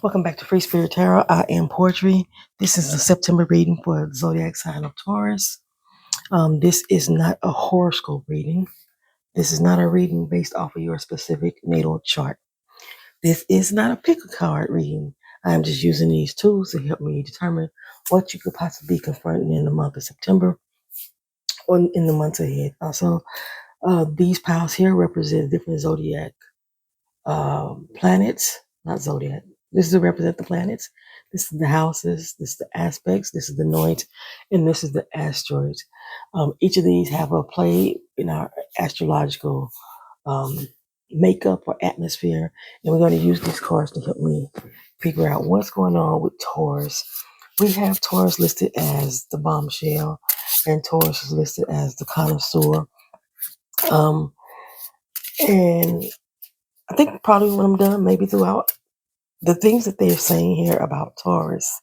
Welcome back to Free Spirit Tarot. I am Poetry. This is the September reading for the zodiac sign of Taurus. This is not a horoscope reading. This is not a reading based off of your specific natal chart. This is not a pick a card reading. I am just using these tools to help me determine what you could possibly be confronting in the month of September or in the months ahead. Also, these piles here represent different zodiac planets, not zodiac. This is to represent the planets. This is the houses. This is the aspects. This is the nodes, and this is the asteroids. Each of these have a play in our astrological um, makeup or atmosphere, and we're going to use these cards to help me figure out what's going on with Taurus. We have Taurus listed as the bombshell, and Taurus is listed as the connoisseur. Um, and I think probably when I'm done, maybe throughout the things that they're saying here about Taurus,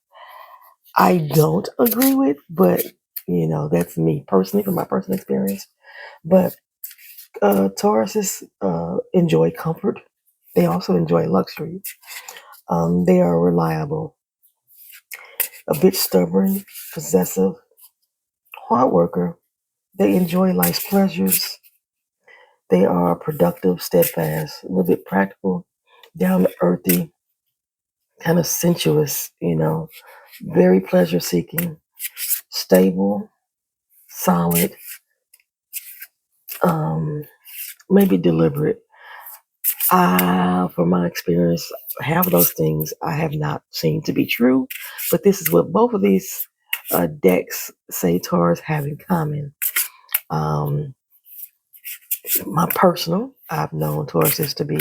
I don't agree with, but that's me personally from my personal experience. But Tauruses enjoy comfort. They also enjoy luxury. They are reliable, a bit stubborn, possessive, hard worker. They enjoy life's pleasures. They are productive, steadfast, a little bit practical, down to earthy, kind of sensuous, very pleasure seeking, stable, solid, maybe deliberate. From my experience, half of those things I have not seen to be true, but this is what both of these decks say Taurus have in common. I've known Tauruses to be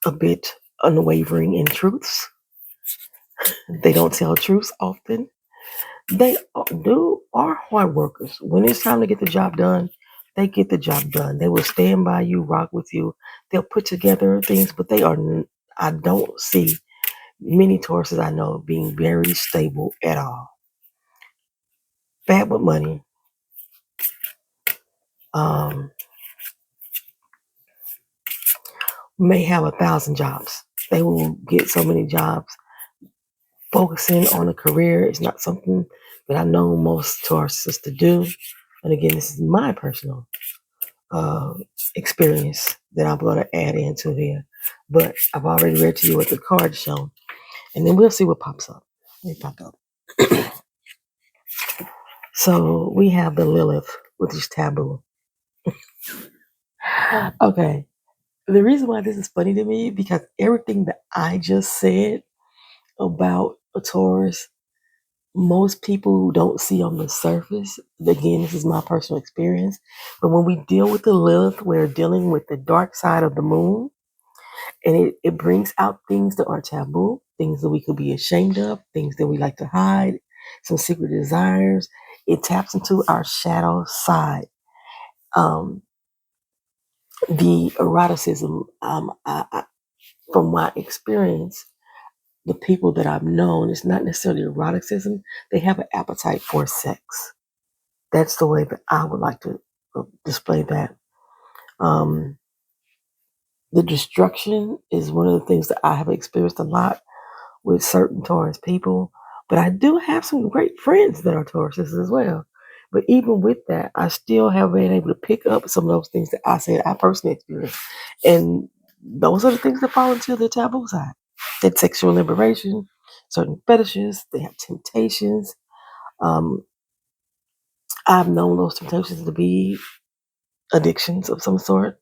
a bit unwavering in truths. They don't tell truths often. They are hard workers. When it's time to get the job done, they get the job done. They will stand by you, rock with you. They'll put together things, but I don't see many Tauruses I know being very stable at all. Bad with money. May have 1,000 jobs. They will get so many jobs. Focusing on a career is not something that I know most Tauruses to do. And again, this is my personal experience that I'm going to add into here. But I've already read to you what the cards show. And then we'll see what pops up. Let me pop up. So we have the Lilith, which is taboo. Okay. The reason why this is funny to me, because everything that I just said about a Taurus, most people don't see on the surface. Again, this is my personal experience. But when we deal with the Lilith, we're dealing with the dark side of the moon. And it brings out things that are taboo, things that we could be ashamed of, things that we like to hide, some secret desires. It taps into our shadow side. The eroticism, from my experience, the people that I've known, it's not necessarily eroticism. They have an appetite for sex. That's the way that I would like to display that. The destruction is one of the things that I have experienced a lot with certain Taurus people, but I do have some great friends that are Tauruses as well. But even with that, I still have been able to pick up some of those things that I said I personally experienced. And those are the things that fall into the taboo side. That sexual liberation, certain fetishes, they have temptations. I've known those temptations to be addictions of some sort,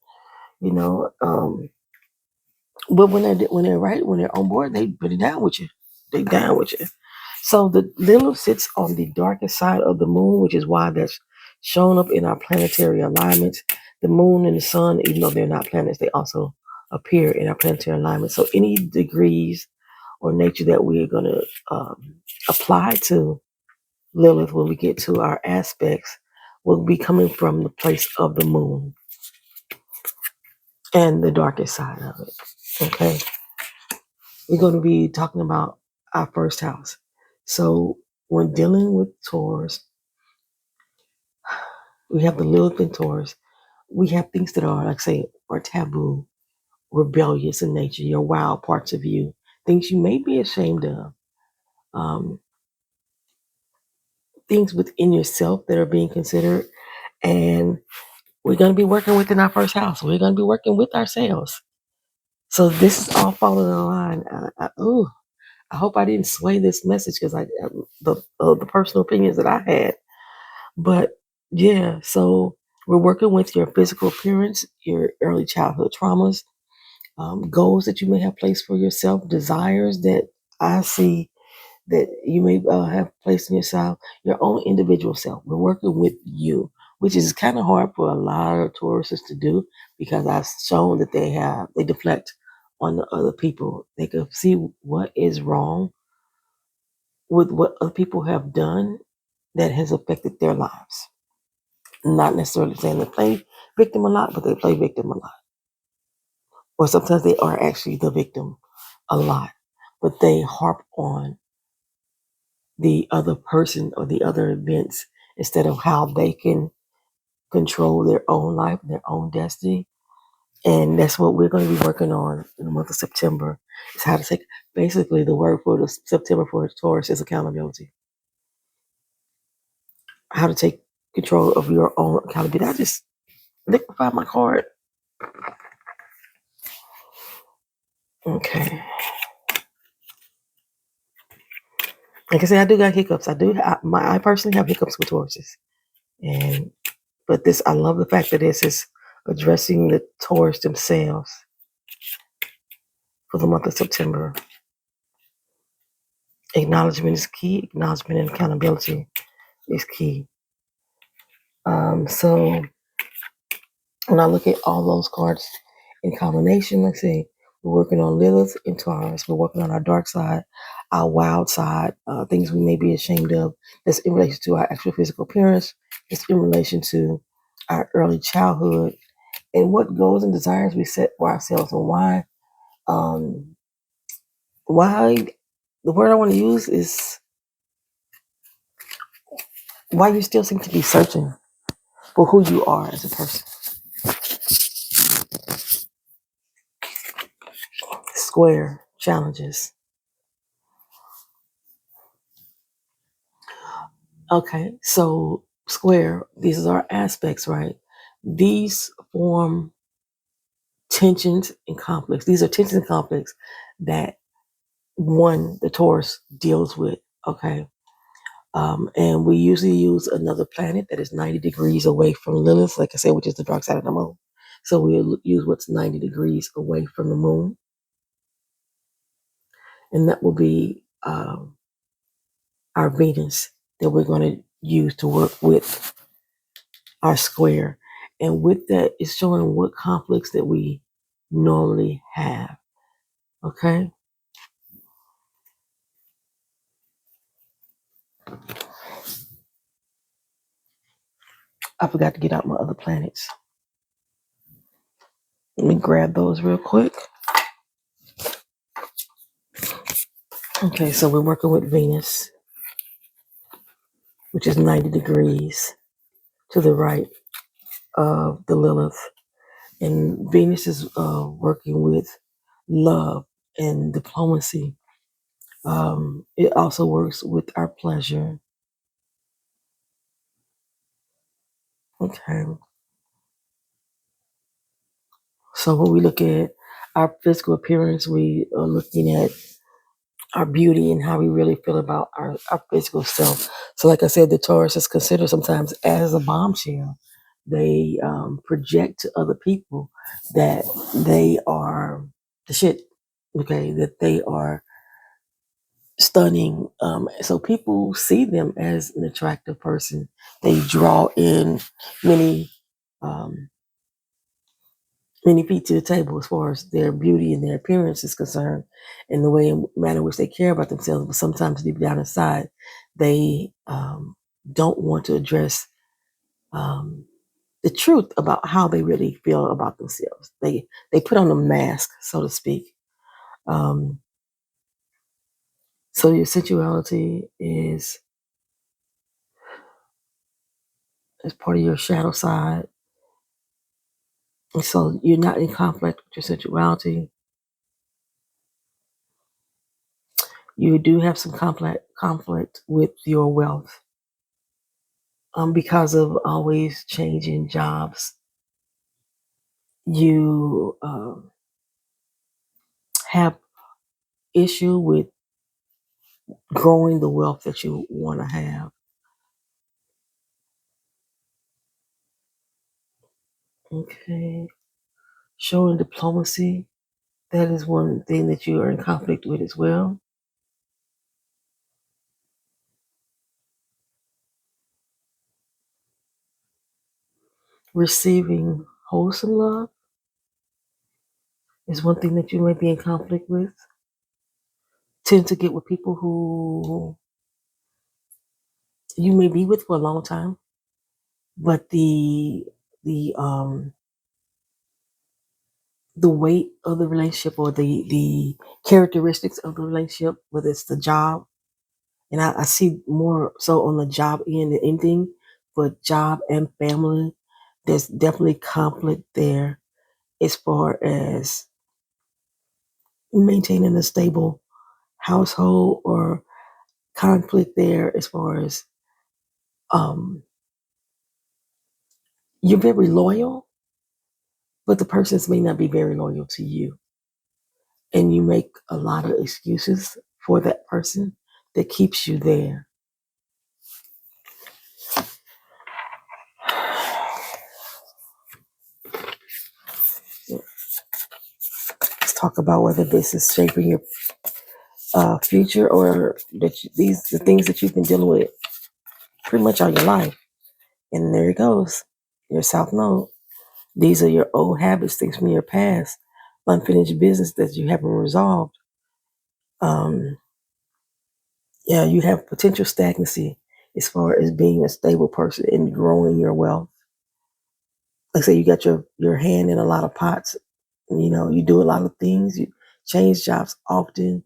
you know. But when they're on board, they put it down with you. They down with you. So the Lilith sits on the darkest side of the moon, which is why that's shown up in our planetary alignments. The moon and the sun, even though they're not planets, they also appear in our planetary alignment. So any degrees or nature that we're going to apply to Lilith when we get to our aspects will be coming from the place of the moon and the darkest side of it. Okay. We're going to be talking about our first house. So when dealing with Taurus, we have the Lilith in Taurus. We have things that are, like I say, are taboo rebellious in nature, your wild parts of you, things you may be ashamed of, um, things within yourself that are being considered. And we're going to be working within our first house. We're going to be working with ourselves. So this is all falling in line. I hope I didn't sway this message because the personal opinions that I had. But yeah, so we're working with your physical appearance, your early childhood traumas, goals that you may have placed for yourself, desires that I see that you may have placed in yourself, your own individual self. We're working with you, which is kind of hard for a lot of Tauruses to do because I've shown that they deflect on the other people. They can see what is wrong with what other people have done that has affected their lives. Not necessarily saying they play victim a lot, but they play victim a lot. Or sometimes they are actually the victim a lot, but they harp on the other person or the other events instead of how they can control their own life, their own destiny. And that's what we're going to be working on in the month of September. Is how to take basically the word for the September for Taurus is accountability. How to take control of your own accountability. I just liquefied my card. Okay. Like I said, I do got hiccups. I personally have hiccups with Tauruses. And but this, I love the fact that this is addressing the Taurus themselves for the month of September. Acknowledgement is key. Acknowledgement and accountability is key. So when I look at all those cards in combination, let's see, we're working on Lilith and Taurus. We're working on our dark side, our wild side, things we may be ashamed of. That's in relation to our actual physical appearance. It's in relation to our early childhood and what goals and desires we set for ourselves and why. Why the word I want to use is why you still seem to be searching for who you are as a person. Square challenges. Okay, so square, these are aspects, right? These form tensions and conflicts. These are tensions and conflicts that the Taurus deals with. Okay. And we usually use another planet that is 90 degrees away from Lilith, like I said, which is the dark side of the moon. So we'll use what's 90 degrees away from the moon. And that will be our Venus that we're going to use to work with our square. And with that, it's showing what conflicts that we normally have. Okay? I forgot to get out my other planets. Let me grab those real quick. Okay, so we're working with Venus, which is 90 degrees to the right of the Lilith. And Venus is working with love and diplomacy. It also works with our pleasure. Okay. So when we look at our physical appearance, we are looking at our beauty and how we really feel about our physical self. So like I said, the Taurus is considered sometimes as a bombshell. They project to other people that they are the shit, okay, that they are stunning. So people see them as an attractive person. They draw in many um, many feet to the table as far as their beauty and their appearance is concerned, and the way and manner in which they care about themselves. But sometimes deep down inside, they don't want to address the truth about how they really feel about themselves. They put on a mask, so to speak. Um, so your sensuality is part of your shadow side, And so you're not in conflict with your sexuality. You do have some conflict with your wealth, because of always changing jobs. You have issue with growing the wealth that you want to have. Okay. Showing diplomacy, that is one thing that you are in conflict with as well. Receiving wholesome love is one thing that you may be in conflict with. Tend to get with people who you may be with for a long time, but the the weight of the relationship, or the characteristics of the relationship, whether it's the job, and I see more so on the job end than anything, but job and family, there's definitely conflict there as far as maintaining a stable household, or conflict there as far as um, you're very loyal, but the persons may not be very loyal to you. And you make a lot of excuses for that person that keeps you there. Let's talk about whether this is shaping your future, or that these the things that you've been dealing with pretty much all your life. And there it goes, your South Node. These are your old habits, things from your past, unfinished business that you haven't resolved. Um, yeah, you have potential stagnancy as far as being a stable person and growing your wealth. Like I say, you got your hand in a lot of pots. You know, you do a lot of things. You change jobs often.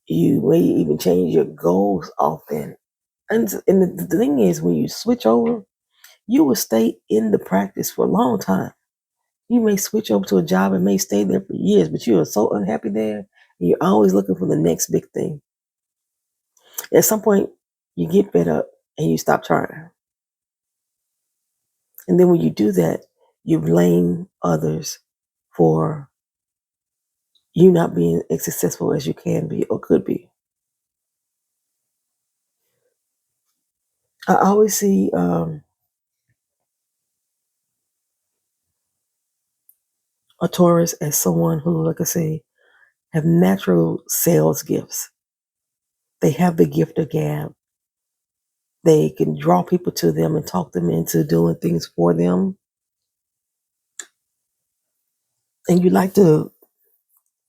You may even change your goals often. And the thing is, when you switch over, you will stay in the practice for a long time. You may switch over to a job and may stay there for years, but you are so unhappy there. And you're always looking for the next big thing. At some point, you get fed up and you stop trying. And then when you do that, you blame others for you not being as successful as you can be or could be. I always see a Taurus as someone who, like I say, have natural sales gifts. They have the gift of gab. They can draw people to them and talk them into doing things for them. And you like to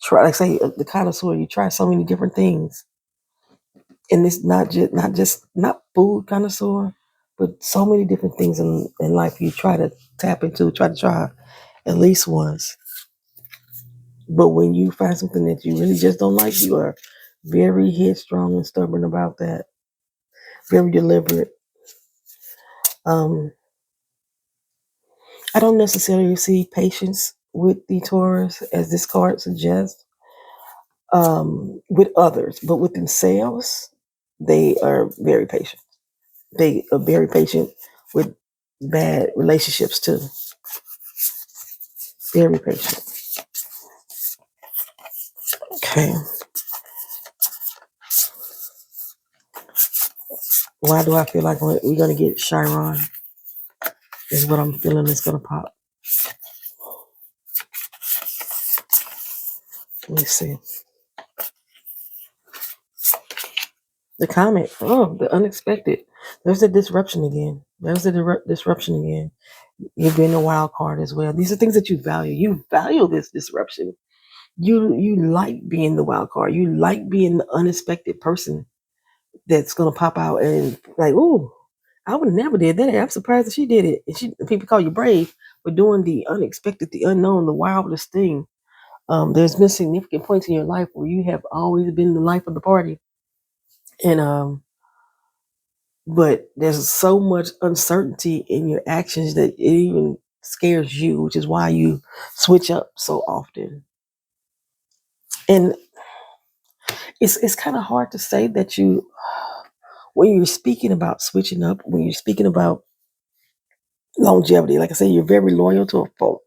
try, like say, the connoisseur. You try so many different things, and it's not food connoisseur, but so many different things in life you try to tap into, try to try at least once. But when you find something that you really just don't like, you are very headstrong and stubborn about that, very deliberate. Um, I don't necessarily see patience with the Taurus, as this card suggests, with others, but with themselves, they are very patient. They are very patient with bad relationships too. Very patient. Okay. Why do I feel like we're going to get Chiron? Is what I'm feeling is going to pop. Let me see. The comet. Oh, the unexpected. There's the disruption again. There's the disruption again. You've been a wild card as well. These are things that you value. You value this disruption. You like being the wild card. You like being the unexpected person that's gonna pop out and like, ooh, I would have never did that. I'm surprised that she did it. And people call you brave for doing the unexpected, the unknown, the wildest thing. There's been significant points in your life where you have always been the life of the party, and but there's so much uncertainty in your actions that it even scares you, which is why you switch up so often. And it's kind of hard to say that you, when you're speaking about switching up, when you're speaking about longevity, like I say, you're very loyal to a fault,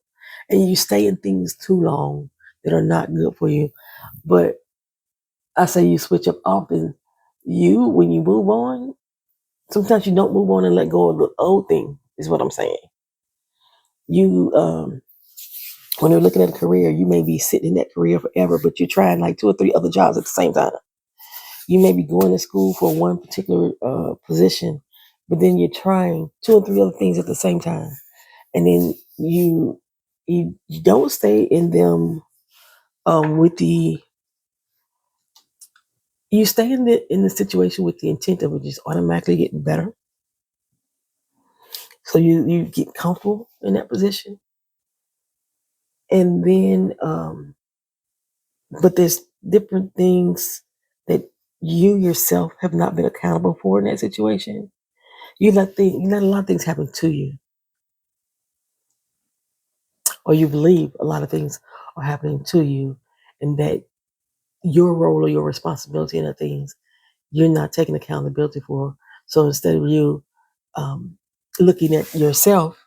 and you stay in things too long that are not good for you. But I say you switch up often. When you move on, sometimes you don't move on and let go of the old thing, is what I'm saying. You, when you're looking at a career, you may be sitting in that career forever, but you're trying like 2 or 3 other jobs at the same time. You may be going to school for one particular position, but then you're trying 2 or 3 other things at the same time, and then you don't stay in them with the you stay in the situation with the intent of it just automatically getting better. So you get comfortable in that position, and then but there's different things that you yourself have not been accountable for in that situation. You let a lot of things happen to you, or you believe a lot of things are happening to you, and that your role or your responsibility in the things you're not taking accountability for. So instead of you um, looking at yourself,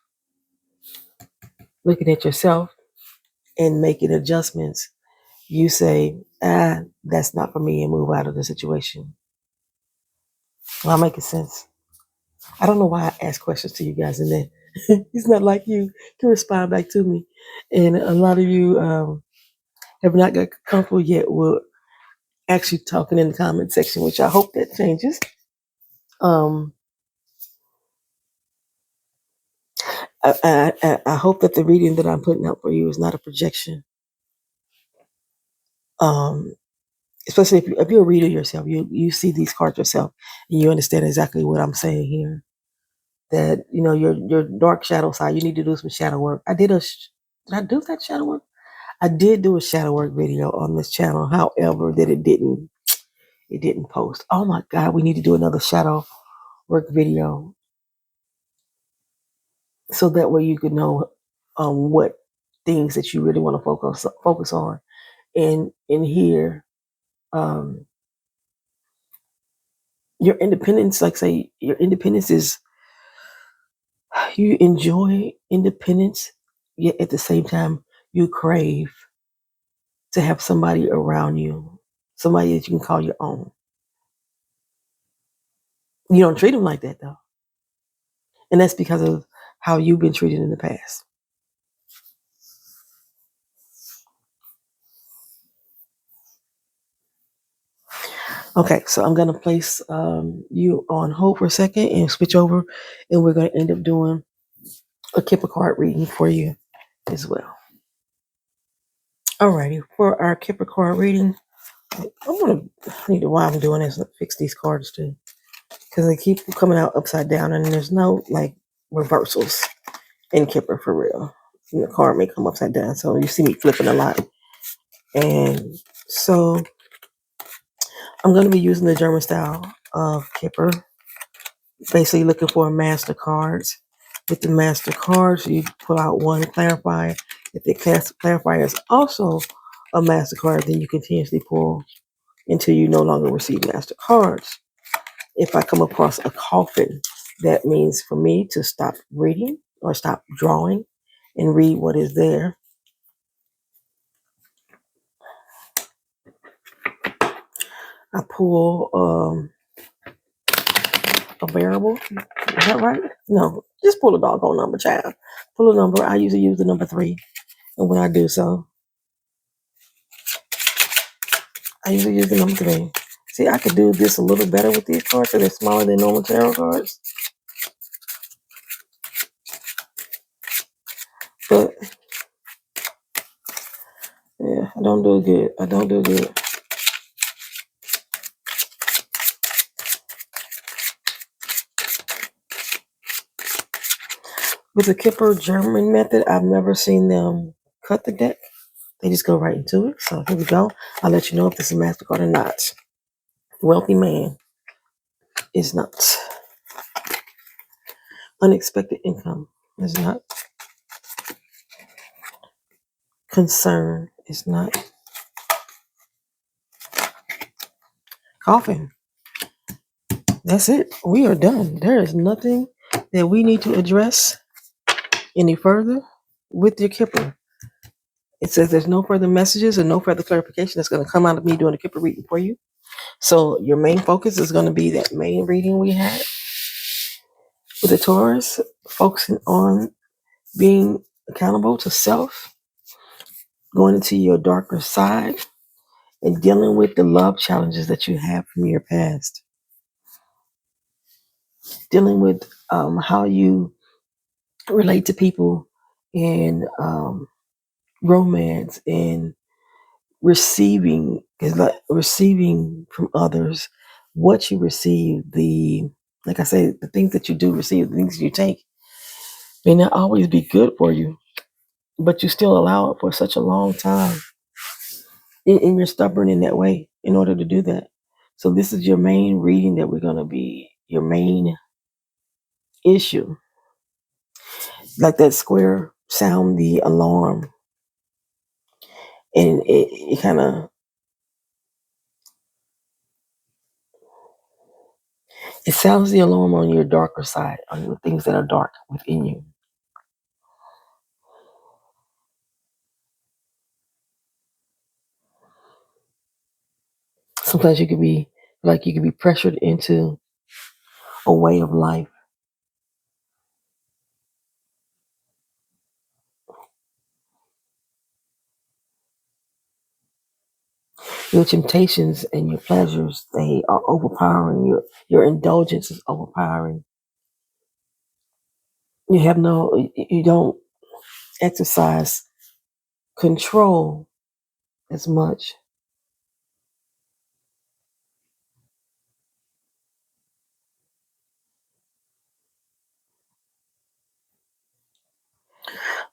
looking at yourself and making adjustments, you say, that's not for me, and move out of the situation. Well, I'm making sense. I don't know why I ask questions to you guys, and then it's not like you can respond back to me. And a lot of you have not got comfortable yet with actually talking in the comment section, which I hope that changes. Um, I hope that the reading that I'm putting out for you is not a projection. Um, Especially if you're a reader yourself, you see these cards yourself, and you understand exactly what I'm saying here. That your dark shadow side, you need to do some shadow work. Did I do that shadow work? I did do a shadow work video on this channel. However, that it didn't post. Oh my God, we need to do another shadow work video so that way you could know what things that you really want to focus on. And in here, um, your independence, like say, your independence is you enjoy independence, yet at the same time you crave to have somebody around you, somebody that you can call your own. You don't treat them like that though, and that's because of how you've been treated in the past. Okay, so I'm gonna place you on hold for a second and switch over, and we're gonna end up doing a Kipper card reading for you as well. Alrighty, for our Kipper card reading, I need to while I'm doing this, fix these cards too, because they keep coming out upside down, and there's no like reversals in Kipper for real. And the card may come upside down, so you see me flipping a lot. And so I'm going to be using the German style of Kipper, basically looking for MasterCards. With the MasterCards, you pull out one clarifier. If the clarifier is also a MasterCard, then you continuously pull until you no longer receive MasterCards. If I come across a coffin, that means for me to stop reading or stop drawing and read what is there. I pull a variable. Is that right? No, just pull a doggone number, child. Pull a number. I usually use the number 3. And when I do so, I usually use the number 3. See, I could do this a little better with these cards, so they're smaller than normal tarot cards. But yeah, I don't do good. I don't do good. With the Kipper German method, I've never seen them cut the deck. They just go right into it. So here we go. I'll let you know if this is a MasterCard or not. Wealthy man is not. Unexpected income is not. concern. It's not coughing. That's it. We are done. There is nothing that we need to address any further with your Kipper. It says there's no further messages and no further clarification that's going to come out of me doing a Kipper reading for you. So your main focus is going to be that main reading we had with the Taurus, focusing on being accountable to self, going into your darker side, and dealing with the love challenges that you have from your past. Dealing with how you relate to people in romance and receiving is like receiving from others what you receive. Like I say, the things that you do receive, the things you take may not always be good for you, but you still allow it for such a long time, and you're stubborn in that way in order to do that. So this is your main reading that we're going to be your main issue. Like that square sound the alarm, and it kind of it sounds the alarm on your darker side, on the things that are dark within you. Sometimes you could be pressured into a way of life. Your temptations and your pleasures, they are overpowering. Your indulgence is overpowering. You don't exercise control as much.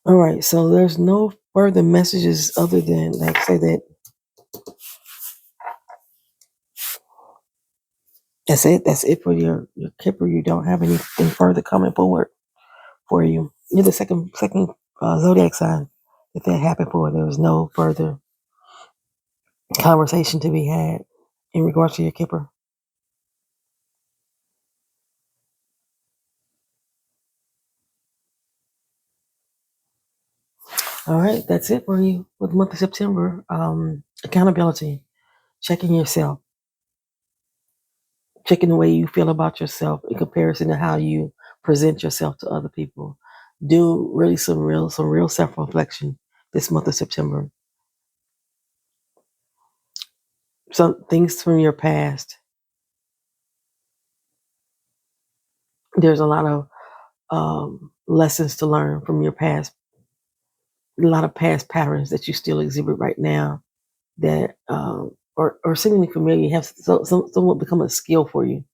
All right, so there's no further messages other than like say that that's it. That's it for your Kipper. You don't have anything further coming forward for you. You're the second zodiac sign that happened for. There was no further conversation to be had in regards to your Kipper. All right, that's it for you for the month of September. Accountability, checking yourself, checking the way you feel about yourself in comparison to how you present yourself to other people. Do really some real self reflection this month of September. Some things from your past. There's a lot of lessons to learn from your past. A lot of past patterns that you still exhibit right now that are seemingly familiar have somewhat become a skill for you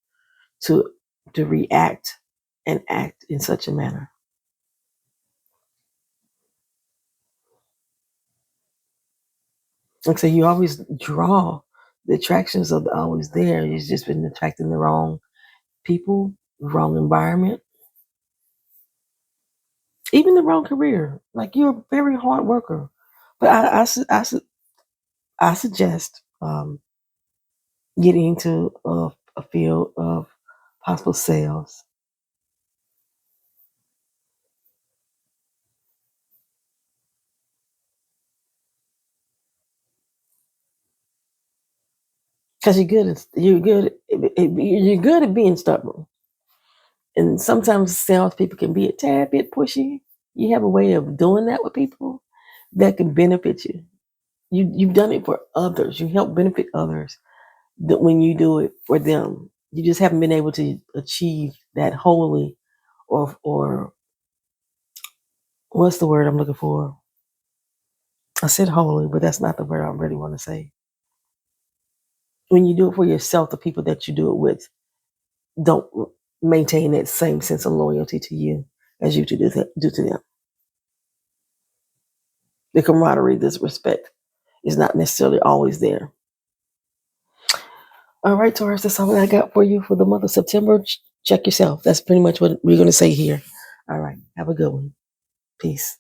to react and act in such a manner. Like I say, you always draw the attractions are always there. You've just been attracting the wrong people, wrong environment, even the wrong career. Like you're a very hard worker, but I suggest getting into a field of possible sales because you're good at being stubborn. And sometimes salespeople can be a tad bit pushy. You have a way of doing that with people that can benefit you. You've done it for others. You help benefit others that when you do it for them. You just haven't been able to achieve that wholly, or what's the word I'm looking for? I said wholly, but that's not the word I really want to say. When you do it for yourself, the people that you do it with don't maintain that same sense of loyalty to you as you do to them. The camaraderie, this respect is not necessarily always there. All right, Taurus, that's all I got for you for the month of September. Check yourself. That's pretty much what we're going to say here. All right. Have a good one. Peace.